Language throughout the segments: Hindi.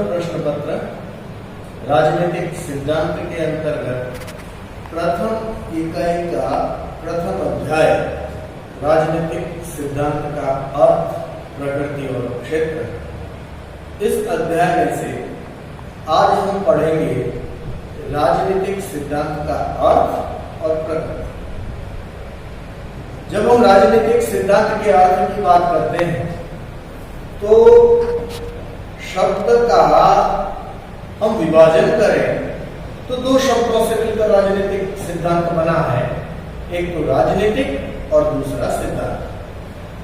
प्रश्न पत्र राजनीतिक सिद्धांत के अंतर्गत प्रथम इकाई का प्रथम अध्याय राजनीतिक सिद्धांत का अर्थ, प्रकृति और क्षेत्र। इस अध्याय में से आज हम पढ़ेंगे राजनीतिक सिद्धांत का अर्थ और प्रकृति। जब हम राजनीतिक सिद्धांत के अर्थ की बात करते हैं तो शब्द का हम विभाजन करें तो दो शब्दों से मिलकर राजनीतिक सिद्धांत बना है, एक तो राजनीतिक और दूसरा सिद्धांत।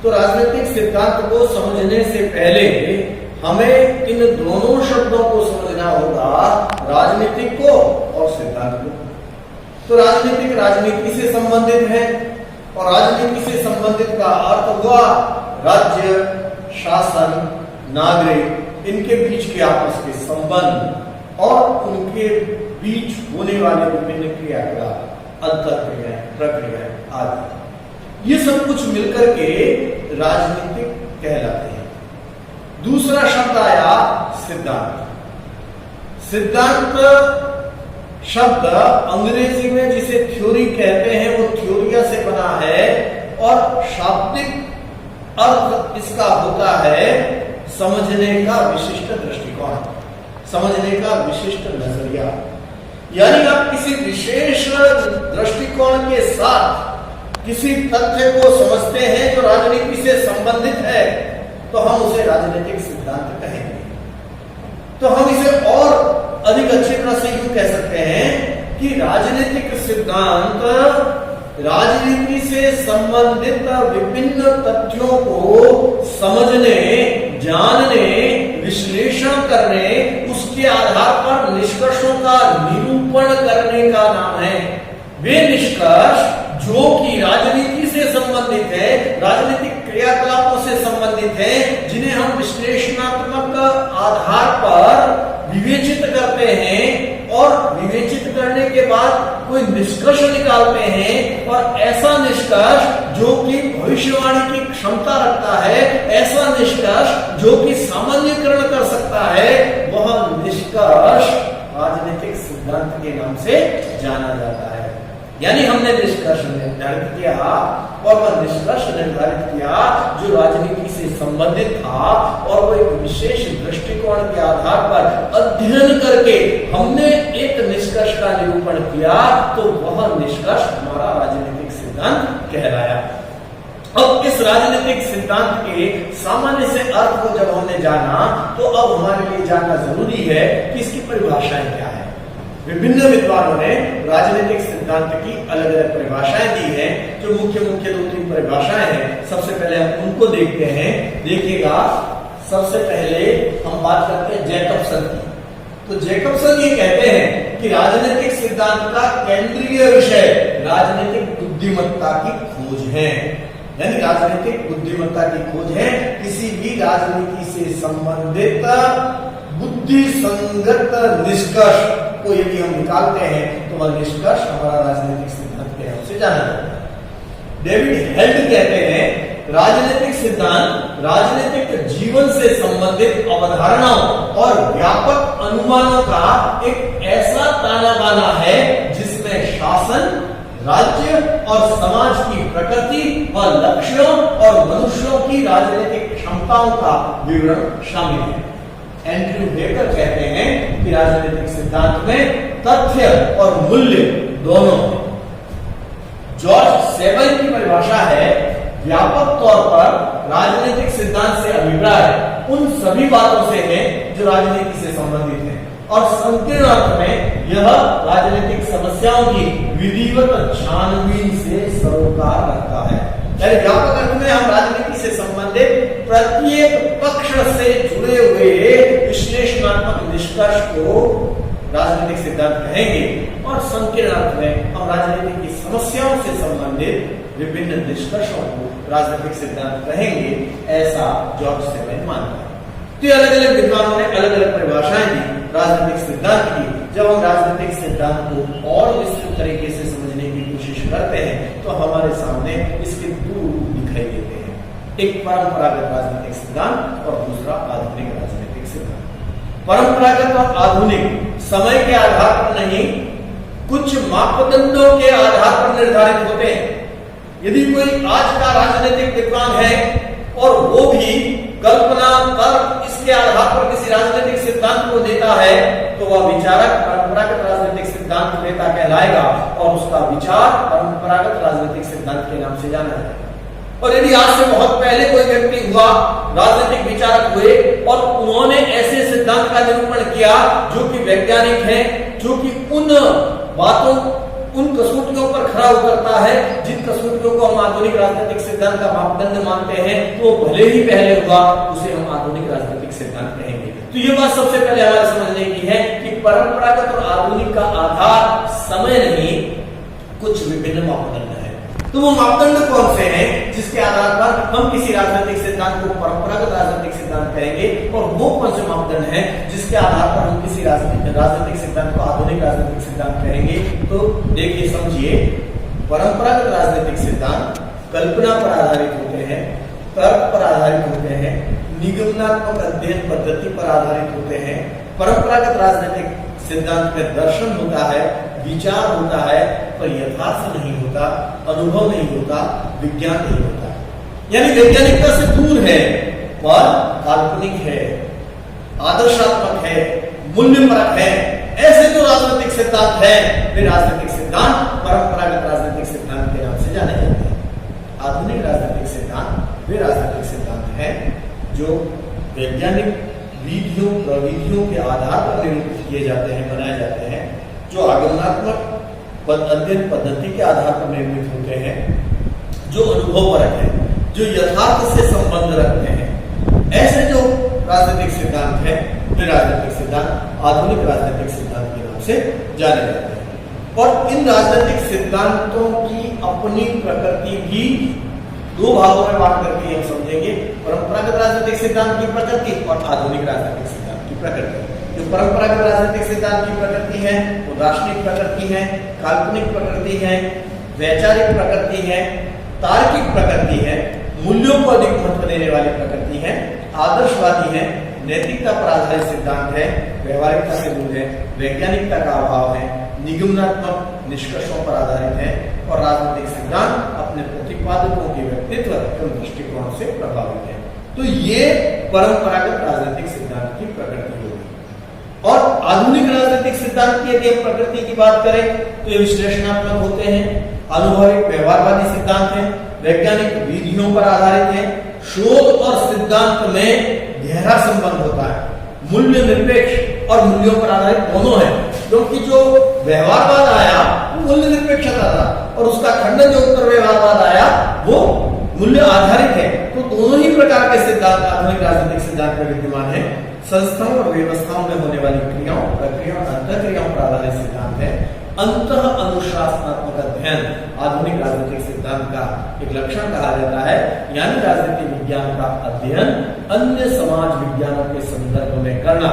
तो राजनीतिक सिद्धांत को समझने से पहले हमें इन दोनों शब्दों को समझना होगा, राजनीतिक को और सिद्धांत को। तो राजनीतिक राजनीति से संबंधित है और राजनीति से संबंधित का अर्थ हुआ राज्य, शासन, नागरिक, इनके बीच के आपस के संबंध और उनके बीच होने वाले विभिन्न क्रियाकलाप, अंतरक्रियाएं, प्रक्रियाएं आदि, ये सब कुछ मिलकर के राजनीतिक कहलाते हैं। दूसरा शब्द आया सिद्धांत। सिद्धांत शब्द अंग्रेजी में जिसे थ्योरी कहते हैं वो थ्योरिया से बना है और शाब्दिक अर्थ इसका होता है समझने का विशिष्ट दृष्टिकोण, समझने का विशिष्ट नजरिया। यानी आप किसी विशेष दृष्टिकोण के साथ किसी तथ्य को समझते हैं जो राजनीति से संबंधित है तो हम उसे राजनीतिक सिद्धांत कहेंगे। तो हम इसे और अधिक अच्छी तरह से यूं कह सकते हैं कि राजनीतिक सिद्धांत राजनीति से संबंधित विभिन्न तथ्यों को समझने, जानने, विश्लेषण करने, उसके आधार पर निष्कर्षों का निरूपण करने का नाम है। वे निष्कर्ष जो कि राजनीति से संबंधित है, राजनीतिक क्रियाकलापों से संबंधित है, जिन्हें हम विश्लेषणात्मक आधार पर विवेचित करते हैं और विवेचित करने के बाद कोई निष्कर्ष निकालते हैं और ऐसा निष्कर्ष जो कि भविष्यवाणी की क्षमता रखता है, ऐसा निष्कर्ष जो कि सामान्यीकरण कर सकता है, वह निष्कर्ष राजनीतिक सिद्धांत के नाम से जाना जाता है। यानी हमने निष्कर्ष निर्धारित किया और वह निष्कर्ष निर्धारित किया जो राजनीति से संबंधित था और वो एक विशेष दृष्टिकोण के आधार पर अध्ययन करके हमने एक निष्कर्ष का निरूपण किया तो वह निष्कर्ष हमारा राजनीतिक सिद्धांत कहलाया। अब इस राजनीतिक सिद्धांत के सामान्य से अर्थ को जब हमने जाना तो अब हमारे लिए जानना जरूरी है कि इसकी परिभाषाएं क्या है। विभिन्न विद्वानों ने राजनीतिक सिद्धांत की अलग अलग परिभाषाएं दी हैं, जो मुख्य मुख्य दो तीन परिभाषाएं हैं। सबसे पहले हम उनको देखते हैं। देखिएगा, सबसे पहले हम बात करते हैं जैकबसन की। तो जैकबसन ये कहते हैं कि राजनीतिक सिद्धांत का केंद्रीय विषय राजनीतिक बुद्धिमत्ता की खोज है। यानी राजनीतिक बुद्धिमत्ता की खोज है। किसी भी राजनीति से संबंधित बुद्धि संगत निष्कर्ष को यदि हम निकालते हैं तो वह निष्कर्ष हमारा राजनीतिक सिद्धांत के नाम से जाना जाता है। डेविड हेल्ड कहते हैं राजनीतिक सिद्धांत राजनीतिक जीवन से संबंधित अवधारणाओं और व्यापक अनुमानों का एक ऐसा ताना बाना है जिसमें शासन, राज्य और समाज की प्रकृति और लक्ष्यों और मनुष्यों की राजनीतिक क्षमताओं का विवरण शामिल है। एंड्रयू बेकर कहते हैं कि राजनीतिक सिद्धांत में तथ्य और मूल्य दोनों हैं। जॉर्ज सेबल की परिभाषा है व्यापक तौर पर राजनीतिक सिद्धांत से अभिप्राय उन सभी बातों से है जो राजनीति से संबंधित है और संकीर्ण अर्थ में यह राजनीतिक समस्याओं की विधिवत छानबीन से सरोकार रखता है। यानी व्यापक अर्थ में हम राजनीति से संबंधित प्रत्येक पक्ष से जुड़े हुए विश्लेषणात्मक निष्कर्ष को राजनीतिक सिद्धांत कहेंगे और संकीर्ण अर्थ में हम राजनीति की समस्याओं से संबंधित विभिन्न निष्कर्षों को राजनीतिक सिद्धांत कहेंगे, ऐसा जॉर्ज सेबल मानता है। तो अलग अलग विद्वानों ने अलग अलग परिभाषाएं दी राजनीतिक सिद्धांत की। जब हम राजनीतिक सिद्धांत को और विस्तृत तरीके से समझने की कोशिश करते हैं तो हमारे सामने इसके दो रूप दिखाई देते हैं, एक परंपरागत राजनीतिक सिद्धांत और दूसरा आधुनिक राजनीतिक सिद्धांत। परंपरागत और आधुनिक समय के आधार पर नहीं, कुछ मापदंडों के आधार पर निर्धारित होते हैं। यदि कोई आज का राजनीतिक विद्वान है और वो भी कल्पना तर्क इसके आधार पर किसी राजनीतिक सिद्धांत को देता है, तो वह विचारक परंपरागत राजनीतिक सिद्धांत नेता कहलाएगा और उसका विचार परंपरागत राजनीतिक सिद्धांत के नाम से जाना जाएगा। और यदि आज से बहुत पहले कोई व्यक्ति हुआ, राजनीतिक विचारक हुए और उन्होंने ऐसे सिद्धांत का निरूपण किया जो कि वैज्ञानिक है, जो कि उन बातों, उन कसौटियों पर खरा उतरता है जिन कसौटियों को हम आधुनिक राजनीतिक सिद्धांत का मापदंड मानते हैं, तो भले ही पहले हुआ, उसे हम आधुनिक राजनीतिक सिद्धांत कहेंगे। तो ये बात सबसे पहले हमें समझने की है कि परंपरागत और आधुनिक का आधार समय नहीं, कुछ विभिन्न मापदंड है। तो वो मापदंड कौन से हैं जिसके आधार पर हम किसी राजनीतिक सिद्धांत को परंपरागत राजनीतिक सिद्धांत कहेंगे, और वो कौन से मापदंड हैं जिसके आधार पर हम किसी राजनीतिक सिद्धांत को आधुनिक राजनीतिक सिद्धांत कहेंगे। तो देखिए, समझिए, परंपरागत राजनीतिक सिद्धांत कल्पना पर आधारित होते हैं, तर्क पर आधारित होते हैं, निगमनात्मक अध्ययन पद्धति पर आधारित होते हैं। परंपरागत राजनीतिक सिद्धांत में दर्शन होता है, विचार होता है, पर यथार्थ नहीं होता, अनुभव नहीं होता, विज्ञान नहीं होता, यानी वैज्ञानिकता से दूर है, पर काल्पनिक है, आदर्शात्मक है, मूल्यपरक है। ऐसे जो राजनीतिक सिद्धांत है, वे राजनीतिक सिद्धांत परंपरागत राजनीतिक सिद्धांत के नाम से जाने जाते हैं। आधुनिक राजनीतिक सिद्धांत वे राजनीतिक सिद्धांत हैं जो वैज्ञानिक विधियों प्रविधियों के आधार पर निरूपित किए जाते हैं, बनाए जाते हैं, जो आगमनात्मक अध्ययन पद्धति के आधार पर निर्मित होते हैं, जो अनुभवपरक है, जो यथार्थ से संबंध रखते हैं। ऐसे जो राजनीतिक सिद्धांत है, वे राजनीतिक सिद्धांत आधुनिक राजनीतिक सिद्धांत के नाम से जाने जाते हैं। और इन राजनीतिक सिद्धांतों की अपनी प्रकृति भी दो भागों में बांट करके हम समझेंगे, परंपरागत राजनीतिक सिद्धांत की प्रकृति और आधुनिक राजनीतिक सिद्धांत की प्रकृति। जो परंपरागत राजनीतिक सिद्धांत की प्रकृति है वो दार्शनिक प्रकृति है, काल्पनिक प्रकृति है, वैचारिक प्रकृति है, तार्किक प्रकृति है, मूल्यों को अधिक महत्व देने वाली प्रकृति है, आदर्शवादी है, नैतिकता पर आधारित सिद्धांत है, व्यवहारिकता से दूर है, वैज्ञानिकता का अभाव है, निगमनात्मक निष्कर्षों पर आधारित है, और राजनीतिक सिद्धांत अपने प्रतिपादकों के व्यक्तित्व एवं दृष्टिकोण से प्रभावित है। तो ये परंपरागत राजनीतिक सिद्धांत की प्रकृति होगी। और आधुनिक राजनीतिक सिद्धांत की यदि प्रकृति की बात करें तो ये विश्लेषणात्मक होते हैं, अनुभविक व्यवहारवादी सिद्धांत है, वैज्ञानिक विधियों पर आधारित है, शोध और सिद्धांत में गहरा संबंध होता है, मूल्य निरपेक्ष और मूल्यों पर आधारित दोनों है। क्योंकि जो व्यवहारवाद आया वो मूल्य निरपेक्षता था, और उसका खंडन जो उत्तर व्यवहारवाद आया वो मूल्य आधारित है। तो दोनों ही प्रकार के सिद्धांत आधुनिक राजनीतिक सिद्धांत में विद्यमान है। संस्थाओं और व्यवस्थाओं में होने वाली क्रियाओं, प्रक्रियाओं, अंतःक्रियाओं पर आधारित सिद्धांत है। अंतः अनुशासनात्मक अध्ययन आधुनिक राजनीतिक सिद्धांत का एक लक्षण कहा जाता है, यानी राजनीति विज्ञान का अध्ययन अन्य समाज विज्ञानों के संदर्भ में करना,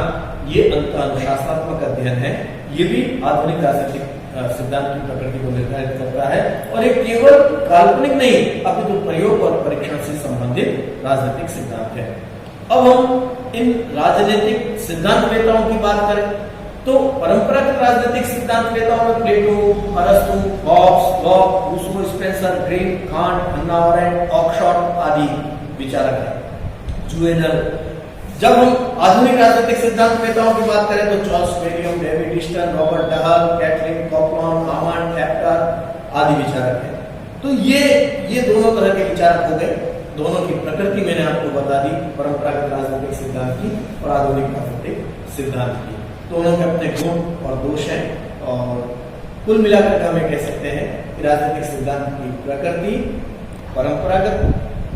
ये अंतः अनुशासनात्मक अध्ययन है। ये भी आधुनिक राजनीतिक सिद्धांत की प्रकृति को निर्धारित करता है, और ये केवल काल्पनिक नहीं अपितु प्रयोग और परीक्षण से संबंधित राजनीतिक सिद्धांत है। अब हम इन राजनीतिक सिद्धांतवेताओं की बात करें तो परंपरागत राजनीतिक सिद्धांतवेताओं में प्लेटो, अरस्तु, Hobbes, Locke, Rousseau, Spencer, Green, Kant, Hannah Arendt, Oxford आदि विचारक हैं। जुवेनल। जब हम आधुनिक राजनीतिक सिद्धांतवेताओं की बात करें तो Charles Merriam, David Easton, Robert Dahl, Kathleen कॉपलॉन, हामंड, हेप्टर आदि विचारक हैं। तो ये दोनों तरह के विचारक हो गए। दोनों की प्रकृति मैंने आपको बता दी, परंपरागत राजनीतिक सिद्धांत की और आधुनिक राजनीतिक सिद्धांत की। दोनों के अपने गुण और दोष हैं, और कुल मिलाकर हम कह सकते हैं कि राजनीतिक सिद्धांत की प्रकृति, परंपरागत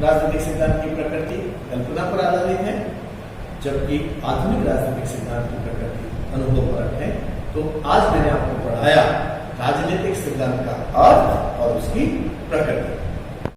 राजनीतिक सिद्धांत की प्रकृति कल्पना पर आधारित है, जबकि आधुनिक राजनीतिक सिद्धांत की प्रकृति अनुभवपरक है। तो आज मैंने आपको पढ़ाया राजनीतिक सिद्धांत का अर्थ और उसकी प्रकृति।